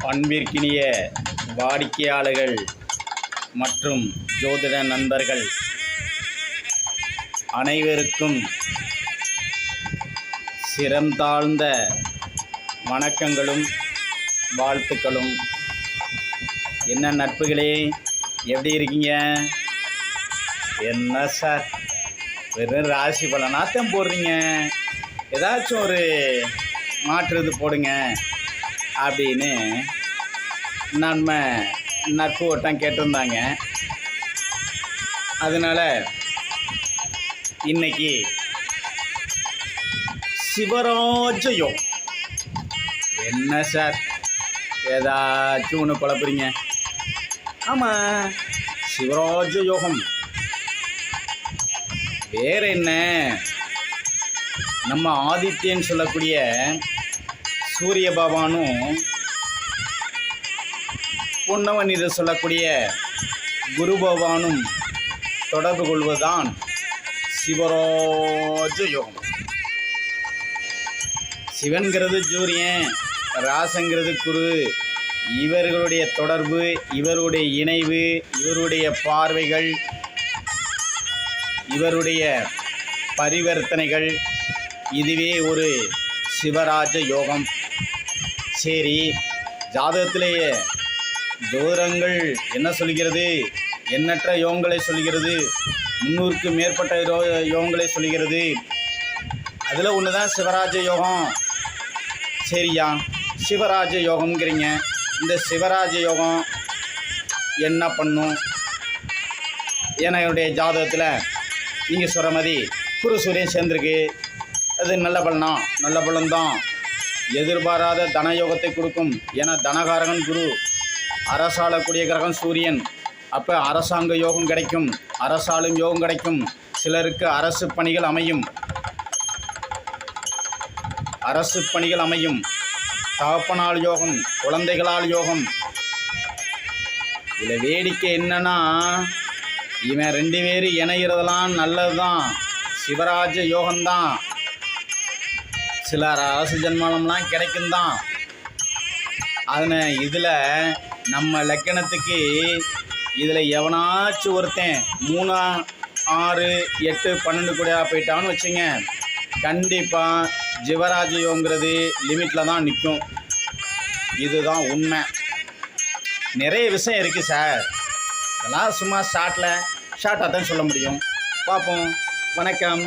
அன்பிற்கினிய வாடிக்கையாளர்கள் மற்றும் ஜோதிட நண்பர்கள் அனைவருக்கும் சிறந்தாழ்ந்த வணக்கங்களும் வாழ்த்துக்களும். என்ன நட்புகளே, எப்படி இருக்கீங்க? என்ன சார் வெறும் ராசி பலனாத்தான் போடுறீங்க, ஏதாச்சும் ஒரு மாற்றுறது போடுங்க அப்படின்னு நம்ம நட்பு வட்டம் கேட்டிருந்தாங்க. அதனால் இன்னைக்கு சிவராஜயோகம். என்ன சார் ஏதாச்சும் ஒன்று குழப்புறீங்க? ஆமாம், சிவராஜயோகம் வேற என்ன, நம்ம ஆதித்யன்னு சொல்லக்கூடிய சூரிய பகவானும் பொன்னவன் என்று சொல்லக்கூடிய குரு பகவானும் தொடர்பு கொள்வதுதான் சிவராஜயோகம். சிவன்கிறது சூரியன், ராசங்கிறது குரு. இவர்களுடைய தொடர்பு, இவருடைய இணைவு, இவருடைய பார்வைகள், இவருடைய பரிவர்த்தனைகள், இதுவே ஒரு சிவராஜ யோகம். சரி, ஜாதகத்திலேயே ஜோதிடங்கள் என்ன சொல்கிறது? எண்ணற்ற யோகங்களை சொல்கிறது, 300க்கு மேற்பட்ட யோகங்களை சொல்கிறது. அதில் ஒன்று தான் சிவராஜ யோகம். சரியா, சிவராஜ யோகம்ங்கிறீங்க. இந்த சிவராஜ யோகம் என்ன பண்ணும்? என்னுடைய ஜாதகத்தில் நீங்கள் சொல்கிற மாதிரி குரு சூரியன் சேர்ந்துருக்கு, அது நல்ல பலனா? நல்ல பலன்தான். எதிர்பாராத தனயோகத்தை கொடுக்கும். ஏன்னா தனகாரகன் குரு, அரசாளக்கூடிய கிரகம் சூரியன். அப்போ அரசாங்க யோகம் கிடைக்கும், அரசாளும் யோகம் கிடைக்கும். சிலருக்கு அரசு பணிகள் அமையும், அரசு பணிகள் அமையும். தகப்பனால் யோகம், குழந்தைகளால் யோகம். இதில் வேடிக்கை என்னன்னா, இவன் 2 பேர் இணைகிறதெல்லாம் நல்லது தான், சிவராஜ யோகம்தான். சிலர் அரசு ஜன்மம்லாம் கிடைக்கும்தான். அதனால் இதில் நம்ம லக்கணத்துக்கு இதில் எவனாச்சும் ஒருத்தன் 3, 6, 8, 12 கூட போயிட்டான்னு வச்சுங்க, கண்டிப்பாக சிவராஜ யோகங்கிறது லிமிட்டில் தான் நிற்கும். இதுதான் உண்மை. நிறைய விஷயம் இருக்குது சார், அதெல்லாம் சும்மா ஷார்ட்டாக தான் சொல்ல முடியும். பார்ப்போம். வணக்கம்.